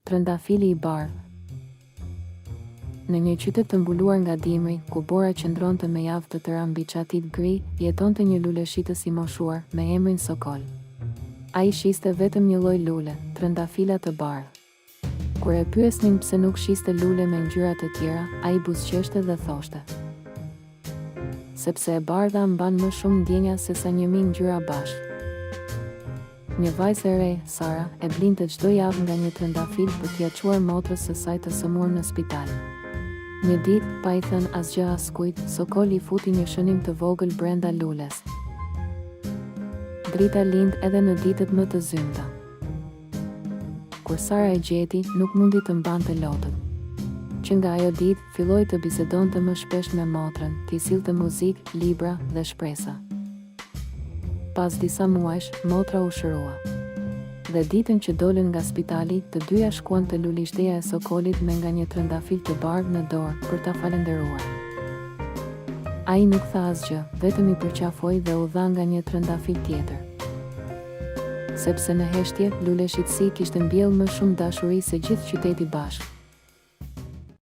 Trëndafili i bardhë. Në një qytet të mbuluar nga dimri, ku bora qëndronte me javë të tëra mbi çatit gri, jetonte një lule shitës i moshuar, me emrin Sokol. Ai shiste vetëm një lloj lule, trëndafila të bardhë. Kur e pyesnin pse nuk shiste lule me ngjyra të tjera, ai buzëqeshte dhe thoshte: sepse e bardha mban më shumë ndjenja se sa 1000 ngjyra bashkë. Një vajzë e re, Sara, e blinte çdo javë nga një trëndafil për t'ia çuar motrës së saj të sëmurë në spital. Një ditë, pa i thënë asgjë askujt, Sokoli futi një shënim të vogël brenda lules. Drita lind edhe në ditët më të zymta. Kur Sara e gjeti, nuk mundi të mbante lotët. Që nga ajo ditë, filloi të bisedonte më shpesh me motrën, t'i sillte muzikë, libra dhe shpresa. Pas disa muajsh, motra u shërua. Dhe ditën që dolën nga spitali, të dyja shkuan te lulishdeja e Sokolit me nga një trëndafil të bardhë në dorë për ta falendëruar. Ai nuk tha asgjë, vetëm i përqafoi dhe u dha nga një trëndafil tjetër. Sepse në heshtje, lule shitësi kishte mbjellë më shumë dashuri se gjithë qyteti bashkë.